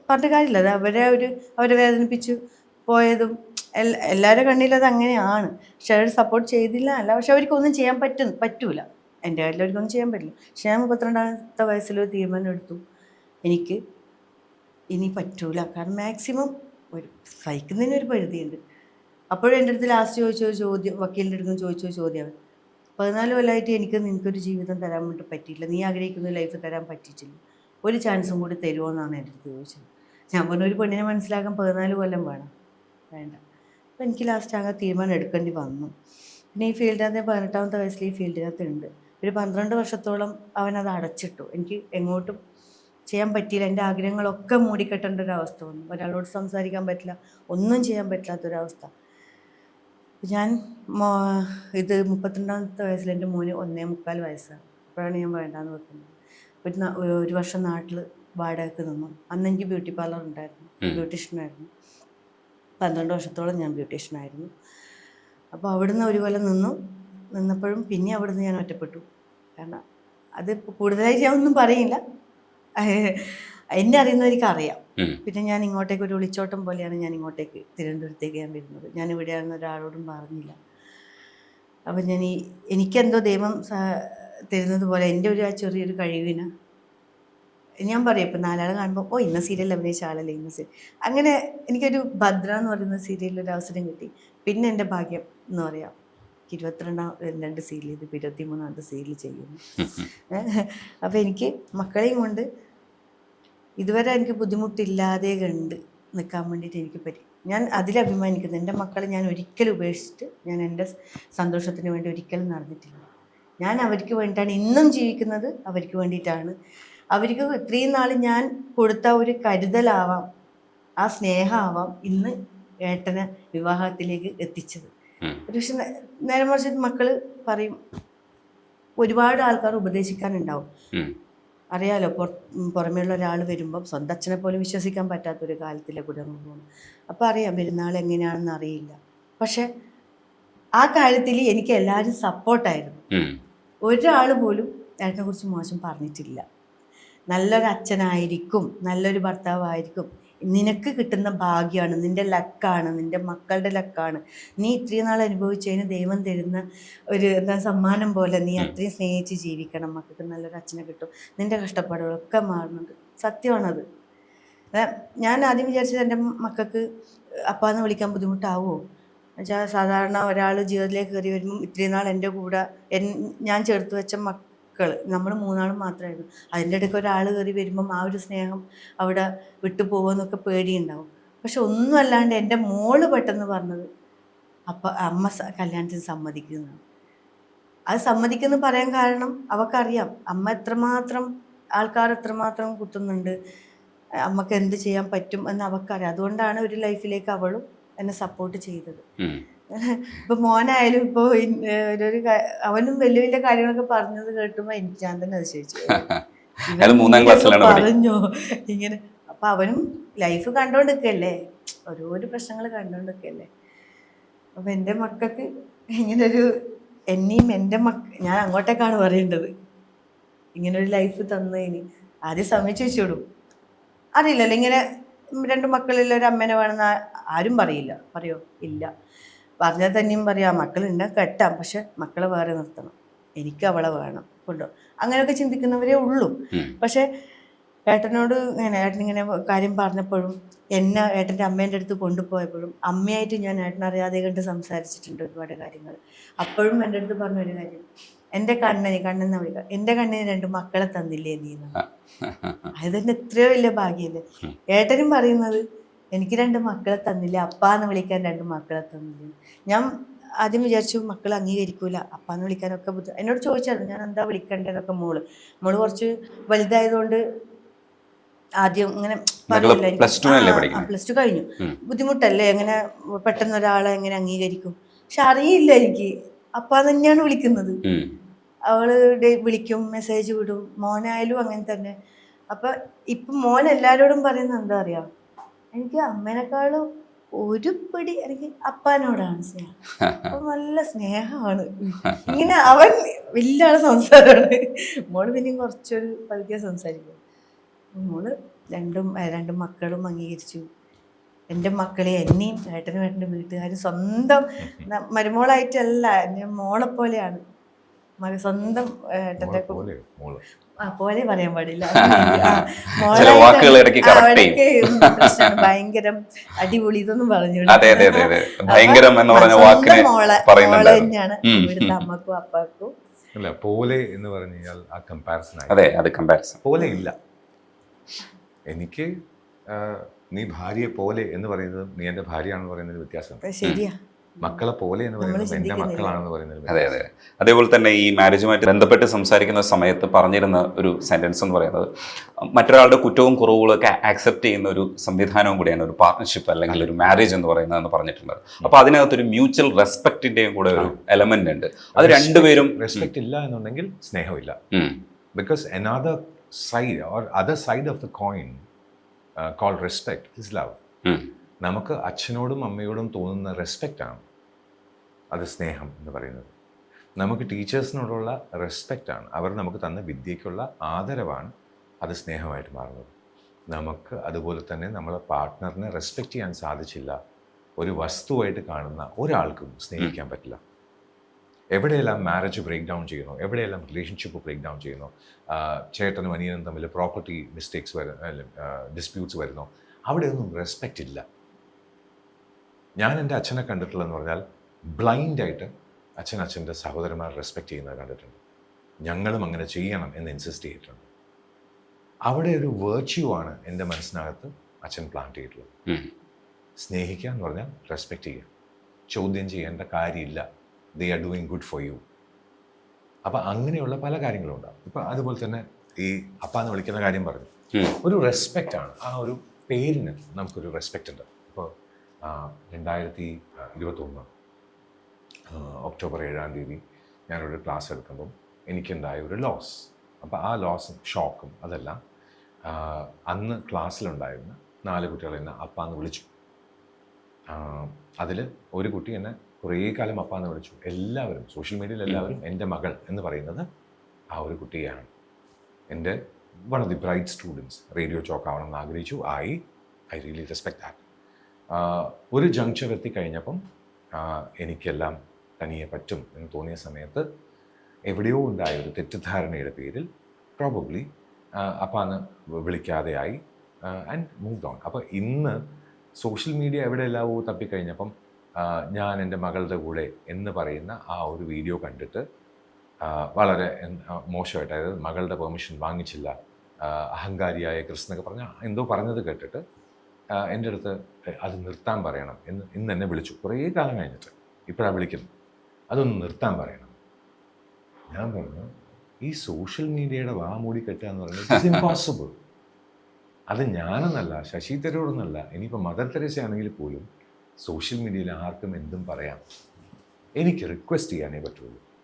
പറഞ്ഞ കാര്യമില്ല. അത് അവരെ വേദനിപ്പിച്ചു പോയതും എല്ലാവരുടെ കണ്ണിലത് അങ്ങനെയാണ്. പക്ഷെ അവർ സപ്പോർട്ട് ചെയ്തില്ല അല്ല, പക്ഷെ അവർക്കൊന്നും ചെയ്യാൻ പറ്റൂല. എൻ്റെ കാര്യത്തിൽ അവർക്കൊന്നും ചെയ്യാൻ പറ്റില്ല. പക്ഷെ ഞാൻ 32ാമത്തെ വയസ്സിലൊരു തീരുമാനം എടുത്തു, എനിക്ക് ഇനി പറ്റൂല. കാരണം മാക്സിമം ഒരു സഹിക്കുന്നതിനൊരു പരിധിയുണ്ട്. അപ്പോഴും എൻ്റെ അടുത്ത് ലാസ്റ്റ് ചോദിച്ചൊരു ചോദ്യം, വക്കീലിൻ്റെ അടുത്ത് ചോദിച്ചൊരു ചോദ്യമാണ്, 14 കൊല്ലമായിട്ട് നിനക്കൊരു ജീവിതം തരാൻ വേണ്ടി പറ്റിയില്ല, നീ ആഗ്രഹിക്കുന്ന ലൈഫ് തരാൻ പറ്റിയിട്ടില്ല, ഒരു ചാൻസും കൂടി തരുമോ എന്നാണ് എൻ്റെ അടുത്ത് ചോദിച്ചത്. ഞാൻ പറഞ്ഞ ഒരു പെണ്ണിനെ മനസ്സിലാക്കാൻ 14 കൊല്ലം വേണ്ട. അപ്പോൾ എനിക്ക് ലാസ്റ്റ് അങ്ങനെ തീരുമാനം എടുക്കേണ്ടി വന്നു. പിന്നെ ഈ ഫീൽഡിനകത്ത് 18ാമത്തെ വയസ്സിൽ ഈ ഫീൽഡിനകത്ത് ഉണ്ട്. ഒരു 12 വർഷത്തോളം അവനത് അടച്ചിട്ടു. എനിക്ക് എങ്ങോട്ടും ചെയ്യാൻ പറ്റിയില്ല. എൻ്റെ ആഗ്രഹങ്ങളൊക്കെ മൂടിക്കെട്ടേണ്ട ഒരവസ്ഥ വന്നു. ഒരാളോട് സംസാരിക്കാൻ പറ്റില്ല, ഒന്നും ചെയ്യാൻ പറ്റാത്തൊരവസ്ഥ. ഞാൻ ഇത് 32ാമത്തെ വയസ്സിൽ എൻ്റെ മോന് 1.25 വയസ്സാണ്. അപ്പോഴാണ് ഞാൻ വേണ്ടാന്ന് വെക്കുന്നത്. ഒരു വർഷം നാട്ടിൽ വാടകയ്ക്ക് നിന്നു. അന്ന് എനിക്ക് ബ്യൂട്ടി പാർലർ ഉണ്ടായിരുന്നു, ബ്യൂട്ടീഷ്യനായിരുന്നു. 12 വർഷത്തോളം ഞാൻ ബ്യൂട്ടീഷ്യനായിരുന്നു. അപ്പോൾ അവിടുന്ന് ഒരു കൊല്ലം നിന്നപ്പോഴും പിന്നെ അവിടുന്ന് ഞാൻ ഒറ്റപ്പെട്ടു. കാരണം അത് കൂടുതലായിട്ട് ഞാൻ ഒന്നും പറയില്ല, എന്നെ അറിയുന്നവർക്ക് അറിയാം. പിന്നെ ഞാൻ ഇങ്ങോട്ടേക്ക് ഒരു ഒളിച്ചോട്ടം പോലെയാണ് ഞാൻ ഇങ്ങോട്ടേക്ക് തിരുവനന്തപുരത്തേക്ക് ഞാൻ വരുന്നത്. ഞാൻ ഇവിടെയാണെന്ന് ഒരാളോടും പറഞ്ഞില്ല. അപ്പം എനിക്കെന്തോ ദൈവം തരുന്നത് പോലെ എൻ്റെ ഒരു ചെറിയൊരു കഴിവിന് ഞാൻ പറയും, ഇപ്പം 4 ആൾ കാണുമ്പോൾ ഇന്ന സീരിയലിൽ അഭിനയിച്ച ആളല്ലേ ഇന്ന സീരിയൽ, അങ്ങനെ എനിക്കൊരു ഭദ്ര എന്ന് പറയുന്ന സീരിയലിൽ ഒരു അവസരം കിട്ടി. പിന്നെ എൻ്റെ ഭാഗ്യം എന്ന് പറയാം, 22 സീരിയൽ ഇത് 23ാമത്തെ സീരിയൽ ചെയ്യുന്നു. അപ്പോൾ എനിക്ക് മക്കളെയും കൊണ്ട് ഇതുവരെ എനിക്ക് ബുദ്ധിമുട്ടില്ലാതെ കണ്ട് നിൽക്കാൻ വേണ്ടിയിട്ട് എനിക്ക് പറ്റി. ഞാൻ അതിലഭിമാനിക്കുന്നു. എൻ്റെ മക്കളെ ഞാൻ ഒരിക്കലും ഉപേക്ഷിച്ചിട്ട് ഞാൻ എൻ്റെ സന്തോഷത്തിന് വേണ്ടി ഒരിക്കലും നടന്നിട്ടില്ല. ഞാൻ അവർക്ക് വേണ്ടിയിട്ടാണ് ഇന്നും ജീവിക്കുന്നത്, അവർക്ക് വേണ്ടിയിട്ടാണ്. അവർക്ക് ഇത്രയും നാൾ ഞാൻ കൊടുത്ത ഒരു കരുതലാവാം, ആ സ്നേഹമാവാം ഇന്ന് ഏട്ടനെ വിവാഹത്തിലേക്ക് എത്തിച്ചത്. പക്ഷെ നേരെ മറിച്ച് മക്കൾ പറയും, ഒരുപാട് ആൾക്കാർ ഉപദേശിക്കാനുണ്ടാവും. അറിയാലോ, പുറമേയുള്ള ഒരാൾ വരുമ്പം സ്വന്തം അച്ഛനെ പോലും വിശ്വസിക്കാൻ പറ്റാത്തൊരു കാലത്തിലെ കൂടെ നമ്മൾ പോകുന്നു. അപ്പോൾ അറിയാം പെരുന്നാൾ എങ്ങനെയാണെന്ന് അറിയില്ല. പക്ഷെ ആ കാര്യത്തിൽ എനിക്ക് എല്ലാവരും സപ്പോർട്ടായിരുന്നു. ഒരാൾ പോലും ഏട്ടനെ കുറിച്ച് മോശം പറഞ്ഞിട്ടില്ല. നല്ലൊരു അച്ഛനായിരിക്കും, നല്ലൊരു ഭർത്താവായിരിക്കും, നിനക്ക് കിട്ടുന്ന ഭാഗ്യമാണ്, നിൻ്റെ ലക്കാണ്, നിൻ്റെ മക്കളുടെ ലക്കാണ്, നീ ഇത്രയും നാൾ അനുഭവിച്ചതിന് ദൈവം തരുന്ന ഒരു സമ്മാനം പോലെ നീ അത്രയും സ്നേഹിച്ച് ജീവിക്കണം, മക്കൾക്ക് നല്ലൊരു അച്ഛനെ കിട്ടും, നിൻ്റെ കഷ്ടപ്പാടുകളൊക്കെ മാറുന്നുണ്ട്. സത്യമാണത്. ഞാൻ ആദ്യം വിചാരിച്ചത് എൻ്റെ മക്കൾക്ക് അപ്പാന്ന് വിളിക്കാൻ ബുദ്ധിമുട്ടാവുമോ എന്നുവെച്ചാൽ, സാധാരണ ഒരാൾ ജീവിതത്തിലേക്ക് കയറി വരുമ്പം ഇത്രയും നാൾ എൻ്റെ കൂടെ ഞാൻ ചേർത്ത് വെച്ച നമ്മൾ 3 ആളും മാത്രമായിരുന്നു. അതിൻ്റെ ഇടയ്ക്ക് ഒരാൾ കയറി വരുമ്പം ആ ഒരു സ്നേഹം അവിടെ വിട്ടു പോകുമെന്നൊക്കെ പേടിയുണ്ടാവും. പക്ഷെ ഒന്നും അല്ലാണ്ട് എൻ്റെ മോള് പെട്ടെന്ന് പറഞ്ഞത്, അമ്മ കല്യാണത്തിന് സമ്മതിക്കുന്നതാണ്. അത് സമ്മതിക്കുമെന്ന് പറയാൻ കാരണം അവൾക്കറിയാം അമ്മ എത്രമാത്രം, ആൾക്കാർ എത്രമാത്രം കുത്തുന്നുണ്ട്, അമ്മക്ക് എന്ത് ചെയ്യാൻ പറ്റും എന്ന് അവൾക്കറിയാം. അതുകൊണ്ടാണ് ഒരു ലൈഫിലേക്ക് അവളും എന്നെ സപ്പോർട്ട് ചെയ്തത്. ഇപ്പൊ മോനായാലും ഇപ്പൊ അവനും വലിയ വലിയ കാര്യങ്ങളൊക്കെ പറഞ്ഞത് കേട്ടുമ്പോ ഞാൻ തന്നെ അതിശയിച്ചു, പറഞ്ഞോ ഇങ്ങനെ. അപ്പൊ അവനും ലൈഫ് കണ്ടോണ്ടിരിക്കല്ലേ, ഓരോരോ പ്രശ്നങ്ങൾ കണ്ടോണ്ടിരിക്കല്ലേ. അപ്പൊ എൻ്റെ മക്കൾക്ക് ഇങ്ങനൊരു, എന്നെയും എൻ്റെ ഞാൻ അങ്ങോട്ടേക്കാണ് പറയേണ്ടത്, ഇങ്ങനൊരു ലൈഫ് തന്നതിന് ആദ്യം സമ്മതിച്ചു വെച്ചോടും. അറിയില്ലല്ലോ, ഇങ്ങനെ 2 മക്കളിൽ ഒരു അമ്മേനെ വേണമെന്ന് ആരും പറയില്ല. പറയോ? ഇല്ല. പറഞ്ഞാൽ തന്നെയും പറയാം, മക്കളുണ്ട് കെട്ടാം, പക്ഷെ മക്കളെ വേറെ നിർത്തണം, എനിക്ക് അവളെ വേണം കൊണ്ടോ, അങ്ങനെയൊക്കെ ചിന്തിക്കുന്നവരേ ഉള്ളൂ. പക്ഷെ ഏട്ടനോട് ഏട്ടനിങ്ങനെ കാര്യം പറഞ്ഞപ്പോഴും, എന്നെ ഏട്ടൻ്റെ അമ്മേൻ്റെ അടുത്ത് കൊണ്ടുപോയപ്പോഴും, അമ്മയായിട്ട് ഞാൻ ഏട്ടനറിയാതെ കണ്ട് സംസാരിച്ചിട്ടുണ്ട് ഒരുപാട് കാര്യങ്ങൾ. അപ്പോഴും എൻ്റെ അടുത്ത് പറഞ്ഞൊരു കാര്യം, എൻ്റെ കണ്ണെന്ന് വിളിക്കാം, എൻ്റെ കണ്ണിന് 2 മക്കളെ തന്നില്ലേ നീ. അത് തന്നെ എത്രയോ വലിയ ഭാഗ്യല്ലേ. ഏട്ടനും പറയുന്നത്, എനിക്ക് 2 മക്കളെ തന്നില്ല, അപ്പാന്ന് വിളിക്കാൻ 2 മക്കളെ തന്നില്ല. ഞാൻ ആദ്യം വിചാരിച്ചു മക്കൾ അംഗീകരിക്കൂല, അപ്പാന്ന് വിളിക്കാനൊക്കെ എന്നോട് ചോദിച്ചായിരുന്നു ഞാൻ എന്താ വിളിക്കേണ്ടതൊക്കെ. മോള് കുറച്ച് വലുതായതുകൊണ്ട് ആദ്യം ഇങ്ങനെ പറയില്ല, പ്ലസ് 2 കഴിഞ്ഞു, ബുദ്ധിമുട്ടല്ലേ, എങ്ങനെ പെട്ടെന്ന് ഒരാളെ എങ്ങനെ അംഗീകരിക്കും. പക്ഷെ അറിയില്ല, എനിക്ക് അപ്പാ തന്നെയാണ് വിളിക്കുന്നത്. അവള് വിളിക്കും, മെസ്സേജ് വിടും. മോനായാലും അങ്ങനെ തന്നെ. അപ്പൊ ഇപ്പം മോൻ എല്ലാവരോടും പറയുന്നത് എന്താ അറിയാം, എനിക്ക് അമ്മേനെക്കാളും ഒരു പിടി എനിക്ക് അപ്പാനോടാണ് സ്നേഹം. അപ്പൊ നല്ല സ്നേഹമാണ്. ഇങ്ങനെ അവൻ വലിയ ആളെ സംസാരമാണ്. മോള് പിന്നെയും കുറച്ചൊരു പതുക്കെ സംസാരിക്കും. മോള് രണ്ടും മക്കളും അംഗീകരിച്ചു. എൻ്റെ മക്കളെ എന്നെയും ഏട്ടനും ഏട്ടൻ്റെ വീട്ടുകാരും സ്വന്തം മരുമോളായിട്ടല്ല, എൻ്റെ മോളെ പോലെയാണ്. സ്വന്തം ഏട്ടൻ്റെ പോലെ പറയാൻ പാടില്ല, പ്രശ്നമാണ്. ഭയങ്കര അടിപൊളി ഇതൊന്നും പറഞ്ഞു. മോളെ തന്നെയാണ് ഇവിടുത്തെ അമ്മക്കും അപ്പാക്കും. അല്ല, പോലെ എന്ന് പറഞ്ഞു കഴിഞ്ഞാൽ ആ കമ്പാരിസൺ പോലെ ഇല്ല. എനിക്ക് നീ ഭാര്യയെ പോലെ എന്ന് പറയുന്നത് നീ എൻ്റെ ഭാര്യയാണെന്ന് പറയുന്നത് വ്യത്യാസം. ശരിയാ. മക്കളെ പോലെ എന്ന് പറയുന്നത് എൻ്റെ മക്കളാണെന്ന് പറയുന്നത്. അതെ. അതേപോലെ തന്നെ ഈ മാരേജുമായിട്ട് ബന്ധപ്പെട്ട് സംസാരിക്കുന്ന സമയത്ത് പറഞ്ഞിരുന്ന ഒരു സെന്റൻസ് എന്ന് പറയുന്നത്, മറ്റൊരാളുടെ കുറ്റവും കുറവുകളും ഒക്കെ ആക്സെപ്റ്റ് ചെയ്യുന്ന ഒരു സംവിധാനവും കൂടിയാണ് ഒരു പാർട്ട്ണർഷിപ്പ് അല്ലെങ്കിൽ ഒരു മാരേജ് എന്ന് പറയുന്നതെന്ന് പറഞ്ഞിട്ടുണ്ട്. അപ്പൊ അതിനകത്തൊരു മ്യൂച്വൽ റെസ്പെക്റ്റിന്റെയും കൂടെ ഒരു എലമെന്റ് ഉണ്ട്. അത് രണ്ടുപേരും റെസ്പെക്ട് ഇല്ല എന്നുണ്ടെങ്കിൽ സ്നേഹമില്ല. Because another side or other side of the coin called respect is love. നമുക്ക് അച്ഛനോടും അമ്മയോടും തോന്നുന്ന റെസ്പെക്റ്റാണ് അത് സ്നേഹം എന്ന് പറയുന്നത്. നമുക്ക് ടീച്ചേഴ്സിനോടുള്ള റെസ്പെക്റ്റാണ്, അവർ നമുക്ക് തന്ന വിദ്യയ്ക്കുള്ള ആദരവാണ് അത് സ്നേഹമായിട്ട് മാറുന്നത്. നമുക്ക് അതുപോലെ തന്നെ നമ്മളെ പാർട്ട്ണറിനെ റെസ്പെക്റ്റ് ചെയ്യാൻ സാധിച്ചില്ല, ഒരു വസ്തുവായിട്ട് കാണുന്ന ഒരാൾക്കും സ്നേഹിക്കാൻ പറ്റില്ല. എവിടെയെല്ലാം മാരേജ് ബ്രേക്ക് ഡൗൺ ചെയ്യുന്നു, എവിടെയെല്ലാം റിലേഷൻഷിപ്പ് ബ്രേക്ക് ഡൗൺ ചെയ്യുന്നു, ചേട്ടനും അനിയനും തമ്മിൽ പ്രോപ്പർട്ടി മിസ്റ്റേക്സ് ഡിസ്പ്യൂട്ട്സ് വരുന്നു, അവിടെയൊന്നും റെസ്പെക്റ്റ് ഇല്ല. ഞാൻ എൻ്റെ അച്ഛനെ കണ്ടിട്ടുള്ളതെന്ന് പറഞ്ഞാൽ ബ്ലൈൻഡായിട്ട് അച്ഛൻ്റെ സഹോദരന്മാർ റെസ്പെക്റ്റ് ചെയ്യുന്നത് കണ്ടിട്ടുണ്ട്. ഞങ്ങളും അങ്ങനെ ചെയ്യണം എന്ന് ഇൻസിസ്റ്റ് ചെയ്തിട്ടുണ്ട്. അവിടെ ഒരു വേർച്യൂ ആണ് എൻ്റെ മനസ്സിനകത്ത് അച്ഛൻ പ്ലാന്റ് ചെയ്തിട്ടുള്ളത്. സ്നേഹിക്കുക എന്ന് പറഞ്ഞാൽ റെസ്പെക്റ്റ് ചെയ്യുക, ചോദ്യം ചെയ്യേണ്ട കാര്യമില്ല. They are doing good for you. അപ്പം അങ്ങനെയുള്ള പല കാര്യങ്ങളും ഉണ്ടാകും. ഇപ്പം അതുപോലെ തന്നെ ഈ അപ്പ എന്ന് വിളിക്കുന്ന കാര്യം പറഞ്ഞു, ഒരു റെസ്പെക്റ്റ് ആണ്. ആ ഒരു പേരിന് നമുക്കൊരു റെസ്പെക്റ്റ് ഉണ്ട്. ഇപ്പോൾ 2021 ഒക്ടോബർ 7 ഞാനൊരു ക്ലാസ് എടുക്കുമ്പം എനിക്കുണ്ടായ ഒരു ലോസ്. അപ്പോൾ ആ ലോസും ഷോക്കും അതെല്ലാം അന്ന് ക്ലാസ്സിലുണ്ടായിരുന്ന 4 കുട്ടികൾ എന്നെ അപ്പാന്ന് വിളിച്ചു. അതിൽ ഒരു കുട്ടി എന്നെ കുറേ കാലം അപ്പാന്ന് വിളിച്ചു. എല്ലാവരും സോഷ്യൽ മീഡിയയിൽ എല്ലാവരും എൻ്റെ മകൾ എന്ന് പറയുന്നത് ആ ഒരു കുട്ടിയാണ്. എൻ്റെ one of the bright students. Radio jockey ആവണമെന്ന് ആഗ്രഹിച്ചു. I really respect that. ഒരു ജംഗ്ഷൻ എത്തിക്കഴിഞ്ഞപ്പം എനിക്കെല്ലാം തനിയെ പറ്റും എന്ന് തോന്നിയ സമയത്ത് എവിടെയോ ഉണ്ടായ ഒരു തെറ്റിദ്ധാരണയുടെ പേരിൽ പ്രോബബ്ലി അപ്പാന്ന് വിളിക്കാതെയായി ആൻഡ് മൂവ്ഡ് ഓൺ. അപ്പോൾ ഇന്ന് സോഷ്യൽ മീഡിയ എവിടെയെല്ലാവോ തപ്പിക്കഴിഞ്ഞപ്പം ഞാൻ എൻ്റെ മകളുടെ കൂടെ എന്ന് പറയുന്ന ആ ഒരു വീഡിയോ കണ്ടിട്ട് വളരെ മോശമായിട്ട്, അതായത് മകളുടെ പെർമിഷൻ വാങ്ങിച്ചില്ല, അഹങ്കാരിയായ കൃഷ്ണനൊക്കെ എന്തോ പറഞ്ഞത് കേട്ടിട്ട് എൻ്റെ അടുത്ത് അത് നിർത്താൻ പറയണം എന്ന് ഇന്ന് എന്നെ വിളിച്ചു. കുറേ കാലം കഴിഞ്ഞിട്ട് ഇപ്പോഴാണ് വിളിക്കുന്നത്, അതൊന്ന് നിർത്താൻ പറയണം. ഞാൻ പറഞ്ഞു, ഈ സോഷ്യൽ മീഡിയയുടെ വാ മൂടി കെട്ടുക എന്ന് പറയുന്നത് ഇറ്റ്സ് ഇമ്പോസിബിൾ. അത് ഞാനെന്നല്ല, ശശി തരൂരെന്നല്ല, ഇനിയിപ്പോൾ മദർ തെരേസ ആണെങ്കിൽ പോലും സോഷ്യൽ മീഡിയയിൽ ആർക്കും എന്തും പറയാം. എനിക്ക് റിക്വസ്റ്റ് ചെയ്യാനേ പറ്റുള്ളൂ.